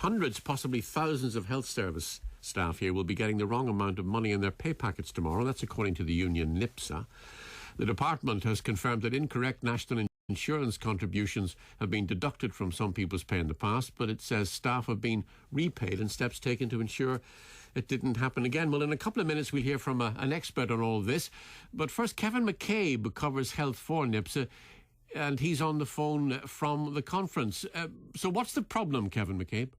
Hundreds, possibly thousands of health service staff here will be getting the wrong amount of money in their pay packets tomorrow. That's according to the Union NIPSA. The department has confirmed that incorrect national insurance contributions have been deducted from some people's pay in the past, but it says staff have been repaid and steps taken to ensure it didn't happen again. Well, in a couple of minutes we'll hear from an expert on all of this. But first, Kevin McCabe covers health for NIPSA, and he's on the phone from the conference. So what's the problem, Kevin McCabe?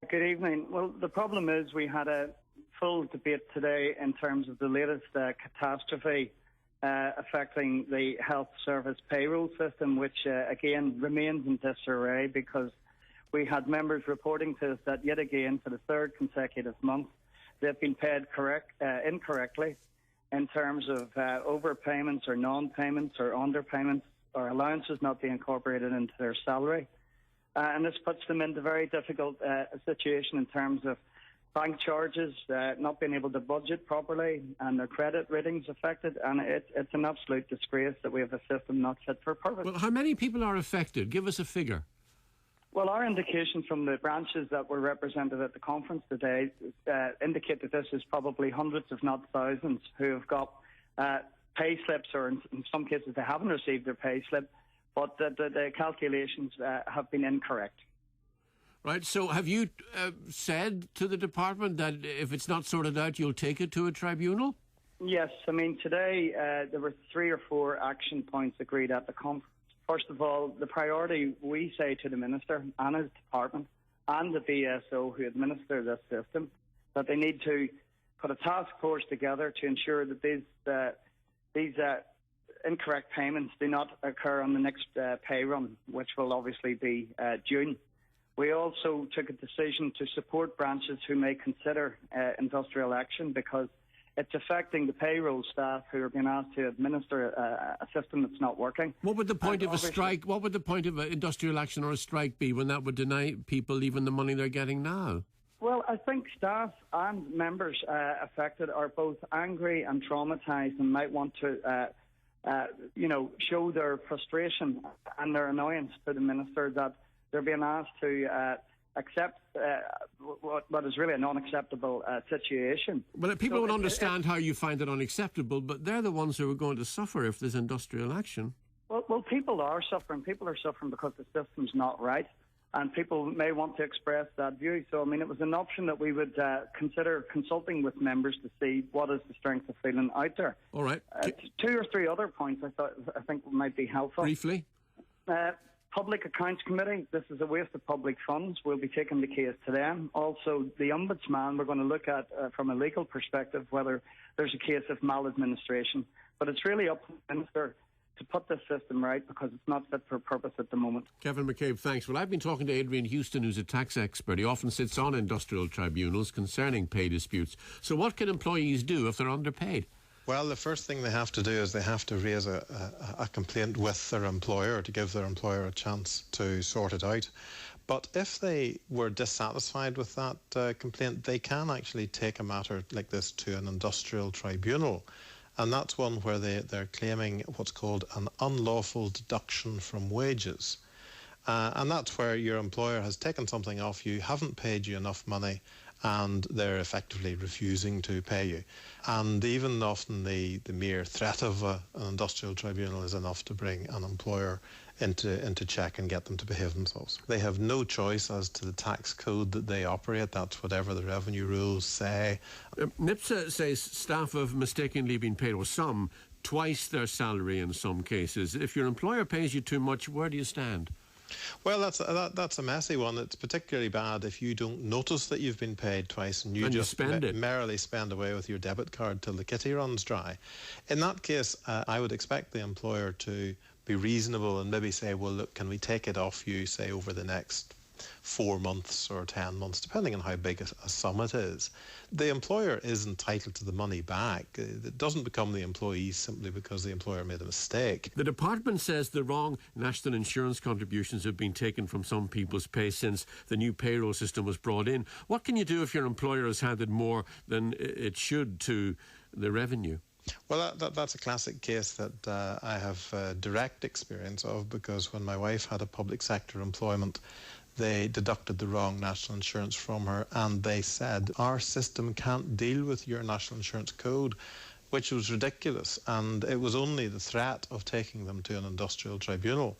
Good evening. Well, the problem is we had a full debate today in terms of the latest catastrophe affecting the health service payroll system, which again remains in disarray because we had members reporting to us that yet again for the third consecutive month they've been paid incorrectly in terms of overpayments or non-payments or underpayments or allowances not being incorporated into their salary. And this puts them into a very difficult situation in terms of bank charges, not being able to budget properly, and their credit ratings affected. And it's an absolute disgrace that we have a system not fit for purpose. Well, how many people are affected? Give us a figure. Well, our indications from the branches that were represented at the conference today indicate that this is probably hundreds, if not thousands, who have got pay slips, or in some cases they haven't received their pay slip, but the calculations have been incorrect. Right, so have you said to the department that if it's not sorted out, you'll take it to a tribunal? Yes, I mean, today there were 3 or 4 action points agreed at the conference. First of all, the priority we say to the Minister and his department and the BSO who administer this system, that they need to put a task force together to ensure that these incorrect payments do not occur on the next pay run, which will obviously be June. We also took a decision to support branches who may consider industrial action because it's affecting the payroll staff who are being asked to administer a system that's not working. What would the point of a strike? What would the point of an industrial action or a strike be when that would deny people even the money they're getting now? Well, I think staff and members affected are both angry and traumatised and might want to show their frustration and their annoyance to the Minister that they're being asked to accept what is really an unacceptable situation. Well, people would understand how you find it unacceptable, but they're the ones who are going to suffer if there's industrial action. Well, people are suffering. People are suffering because the system's not right, and people may want to express that view. So, I mean, it was an option that we would consider consulting with members to see what is the strength of feeling out there. All right. 2 or 3 other points I think might be helpful. Briefly. Public Accounts Committee, this is a waste of public funds. We'll be taking the case to them. Also, the Ombudsman, we're going to look at, from a legal perspective, whether there's a case of maladministration. But it's really up to the Minister to put this system right because it's not fit for purpose at the moment. Kevin McCabe, thanks. Well, I've been talking to Adrian Huston, who's a tax expert. He often sits on industrial tribunals concerning pay disputes. So what can employees do if they're underpaid? Well, the first thing they have to do is they have to raise a complaint with their employer to give their employer a chance to sort it out. But if they were dissatisfied with that complaint, they can actually take a matter like this to an industrial tribunal. And that's one where they're claiming what's called an unlawful deduction from wages. And that's where your employer has taken something off you, haven't paid you enough money, and they're effectively refusing to pay you. And even often the mere threat of an industrial tribunal is enough to bring an employer into check and get them to behave themselves. They have no choice as to the tax code that they operate. That's whatever the revenue rules say. NIPSA says staff have mistakenly been paid, or some, twice their salary in some cases. If your employer pays you too much, where do you stand? Well, that's a messy one. It's particularly bad if you don't notice that you've been paid twice and you just merrily spend away with your debit card till the kitty runs dry. In that case, I would expect the employer to be reasonable and maybe say, well, look, can we take it off you, say, over the next 4 months or 10 months, depending on how big a sum it is. The employer is entitled to the money back. It doesn't become the employee simply because the employer made a mistake. The department says the wrong national insurance contributions have been taken from some people's pay since the new payroll system was brought in. What can you do if your employer has handed more than it should to the revenue? Well, that's a classic case that I have direct experience of, because when my wife had a public sector employment, they deducted the wrong national insurance from her, and they said, our system can't deal with your national insurance code, which was ridiculous. And it was only the threat of taking them to an industrial tribunal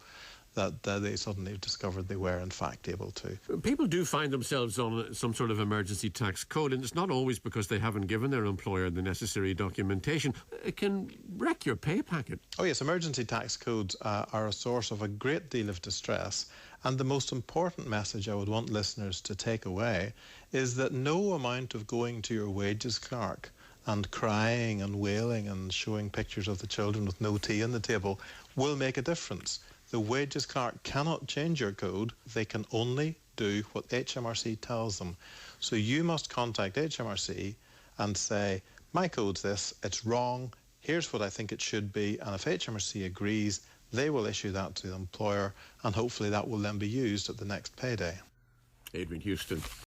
that they suddenly discovered they were in fact able to. People do find themselves on some sort of emergency tax code, and it's not always because they haven't given their employer the necessary documentation. It can wreck your pay packet. Oh yes, emergency tax codes are a source of a great deal of distress, and the most important message I would want listeners to take away is that no amount of going to your wages clerk and crying and wailing and showing pictures of the children with no tea on the table will make a difference. The wages clerk cannot change your code. They can only do what HMRC tells them. So you must contact HMRC and say, my code's this, it's wrong, here's what I think it should be, and if HMRC agrees, they will issue that to the employer, and hopefully that will then be used at the next payday. Adrian Huston.